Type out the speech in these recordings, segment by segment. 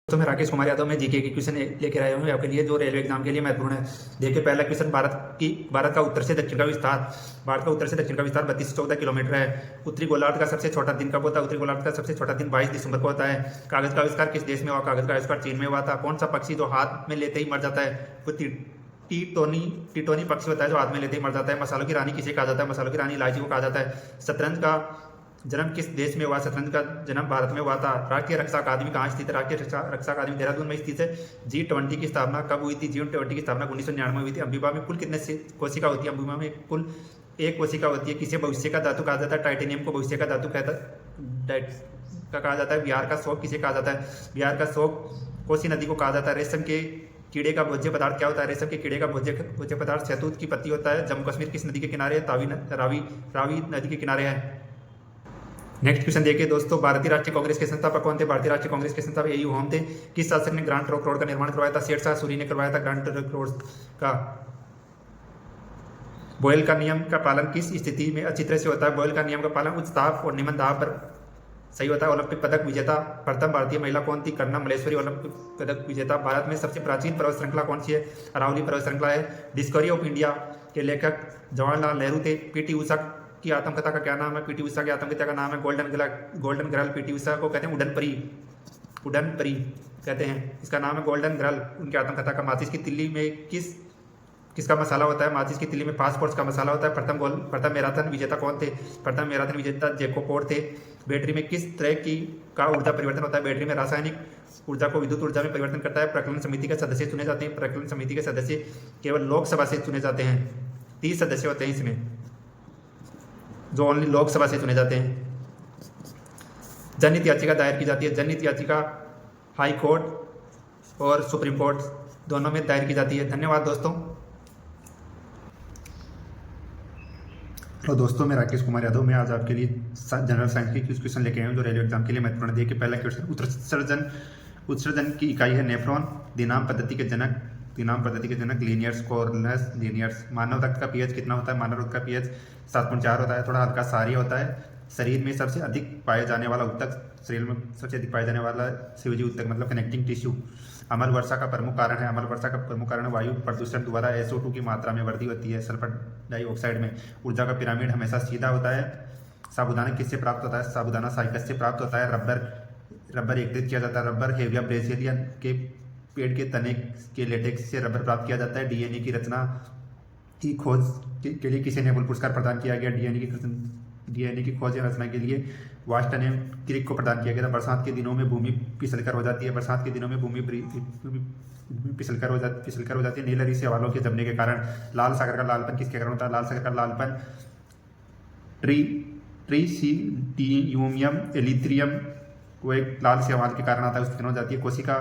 तो मैं राकेश कुमार यादव में जीके की क्वेश्चन लेकर आया हूँ आपके लिए, जो रेलवे एग्जाम के लिए महत्वपूर्ण है। देखिए, पहला क्वेश्चन, भारत का उत्तर से दक्षिण का विस्तार। भारत का उत्तर से दक्षिण का विस्तार 3214 किलोमीटर है। उत्तरी गोलार्ध का सबसे छोटा दिन कब होता है? उत्तरी गोलार्ध का सबसे छोटा दिन 22 दिसंबर को होता है। कागज का आविष्कार किस देश में हुआ? कागज का आविष्कार चीन में हुआ था। कौन सा पक्षी जो हाथ में लेते ही मर जाता है? वो टीटोनी पक्षी होता है जो हाथ में लेते ही मर जाता है। मसालों की रानी किसे कहा जाता है? मसालों की रानी इलायची को कहा जाता है। शतरंज का जन्म किस देश में हुआ? शतरंज का जन्म भारत में हुआ था। राष्ट्रीय रक्षा अकादमी कहाँ स्थित है? राष्ट्रीय रक्षा अकादमी देहरादून में स्थित है। G20 की स्थापना कब हुई थी? G20 की स्थापना 1999 में हुई थी। अम्बिका में कुल कितने कोशिका होती है? अम्बिका में कुल एक कोशिका होती है। किसे भविष्य का धातु कहा जाता है? टाइटेनियम को भविष्य का धातु कहा जाता है। बिहार का शोक किसे कहा जाता है? बिहार का शोक कोसी नदी को कहा जाता है। रेशम के कीड़े का भोज्य पदार्थ क्या होता है? रेशम के कीड़े का भोज्य पदार्थ शहतूत की पत्ती होता है। जम्मू कश्मीर किस नदी के किनारे है? रावी नदी के किनारे है। नेक्स्ट क्वेश्चन देखिए दोस्तों, भारतीय राष्ट्रीय कांग्रेस के संस्थापक कौन थे? भारतीय राष्ट्रीय कांग्रेस के संस्थापक AU होम थे। किस शासक ने ग्रांड ट्रंक रोड का निर्माण करवाया था? शेरशाह सूरी ने करवाया था ग्रांड ट्रंक रोड का। बॉयल का नियम का पालन किस स्थिति में अच्छी तरह से होता है? बॉयल का नियम का पालन उच्च दाब और निम्न दाब पर सही होता है। ओलंपिक पदक विजेता प्रथम भारतीय महिला कौन थी? कर्णम मल्लेश्वरी ओलंपिक पदक विजेता। भारत में सबसे प्राचीन पर्वत श्रृंखला कौन सी है? अरावली पर्वत श्रृंखला है। डिस्कवरी ऑफ इंडिया के लेखक जवाहरलाल नेहरू थे। पीटी उषा की आत्मकथा का क्या नाम है? पीटी उषा की आत्मकथा का नाम है गोल्डन गर्ल। पीटी उषा को कहते हैं उड़न परी कहते हैं। इसका नाम है गोल्डन गर्ल। उनकी आत्मकथा का। माचिस की तिल्ली में किसका मसाला होता है? माचिस की तिल्ली में फास्फोरस का मसाला होता है। प्रथम मैराथन विजेता कौन थे? प्रथम मैराथन विजेता जैकोब थे। बैटरी में किस तरह का ऊर्जा परिवर्तन होता है? बैटरी में रासायनिक ऊर्जा को विद्युत ऊर्जा में परिवर्तन करता है। प्रकलन समिति के सदस्य चुने जाते हैं। प्रकलन समिति के सदस्य केवल लोकसभा से चुने जाते हैं। 30 सदस्य होते हैं इसमें, जो ओनली लोकसभा से चुने जाते हैं। जनहित याचिका दायर की जाती है। जनहित याचिका हाई कोर्ट और सुप्रीम कोर्ट दोनों में दायर की जाती है। धन्यवाद दोस्तों। तो दोस्तों, मैं राकेश कुमार यादव मैं आज आपके लिए जनरल साइंस की कुछ क्वेश्चन लेके आया हूँ जो रेलवे एग्जाम के लिए महत्वपूर्ण। देखिए, पहला क्वेश्चन, उत्सर्जन की इकाई है नेफ्रॉन। दिनाम पद्धति के जनक लीनियर्स कोरनस लीनियर्स। मानव रक्त का पीएच कितना होता है? मानव रक्त का पीएच 7.4 होता है। थोड़ा हल्का सारी होता है। शरीर में सबसे अधिक पाए जाने वाला ऊतक, शरीर में सबसे अधिक पाए जाने वाला शिवजी ऊतक मतलब कनेक्टिंग टिश्यू। अम्ल वर्षा का प्रमुख कारण है? अम्ल वर्षा का प्रमुख कारण वायु प्रदूषण द्वारा SO2 की मात्रा में वृद्धि होती है सल्फर डाइऑक्साइड में। ऊर्जा का पिरामिड हमेशा सीधा होता है। साबूदाना किससे प्राप्त होता है? साबूदाना साइकस से प्राप्त होता है। रबर एकत्रित किया जाता है। रबर हेविया ब्राजीलियन के पेड़ के तने के लेटेक्स से रबर प्राप्त किया जाता है। DNA की रचना की खोज के लिए किसे नोबेल पुरस्कार प्रदान किया गया? DNA की खोज या रचना के लिए वास्टन एम क्रिक को प्रदान किया गया था। बरसात के दिनों में भूमि फिसलकर हो जाती है। बरसात के दिनों में भूमि फिसलकर हो जाती है नीलहरी से हवालों के जमने के कारण। लाल सागर का लालपन किसके कारण होता है? लाल सागर का लालपन ट्रीसीटियूमियम एलिथ्रियम वो एक लाल सेवाल के कारण आता है, उसके कारण हो जाती है। कोशिका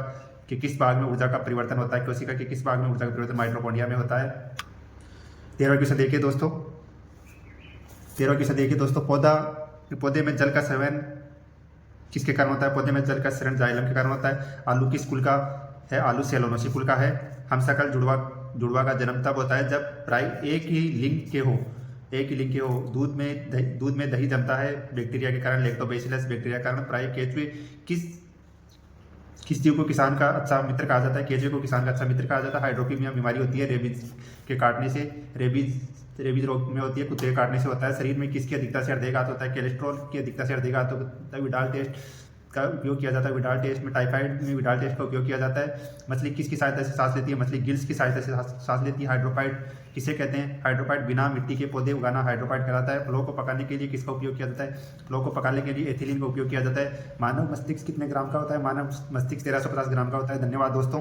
के किस भाग में ऊर्जा का परिवर्तन होता है? कोशिका के किस भाग में ऊर्जा का परिवर्तन माइटोकॉन्ड्रिया में होता है। 13वां क्वेश्चन देखिए दोस्तों, पौधे में जल का सेवन किसके कारण होता है? पौधे में जल का सेवन जाइलम के कारण होता है। आलू किस कुल का है? आलू सेलोनोसी कुल का है। हमशक्ल जुड़वा का जन्म तब होता है जब प्राय एक ही लिंग के हो। दूध में दही जमता है बैक्टीरिया के कारण, लैक्टोबैसिलस बैक्टीरिया के कारण। प्राय केचुए किस जीव को किसान का अच्छा मित्र कहा जाता है? केचुए को किसान का अच्छा मित्र कहा जाता है। हाइड्रोपीनिया बीमारी होती है रेबीज के काटने से। रेबीज रोग में होती है, कुत्ते के काटने से होता है। शरीर में किसकी अधिकता से हृदयघात होता है? कोलेस्ट्रॉल की अधिकता से हृदयघात होता है। विडाल टेस्ट का उपयोग किया जाता है। विडाल टेस्ट में टाइफाइड में विडाल टेस्ट का उपयोग किया जाता है। मछली किसकी सहायता से सांस लेती है? मछली गिल्स की सहायता से सांस लेती है। हाइड्रोपाइड किसे कहते हैं? हाइड्रोपाइड बिना मिट्टी के पौधे उगाना हाइड्रोपाइड कहलाता है। फ्लो को पकाने के लिए किसका उपयोग किया जाता है? फ्लो को पकाने के लिए एथिलीन का उपयोग किया जाता है। मानव मस्तिष्क कितने ग्राम का होता है? मानव मस्तिष्क 1350 ग्राम का होता है। धन्यवाद दोस्तों।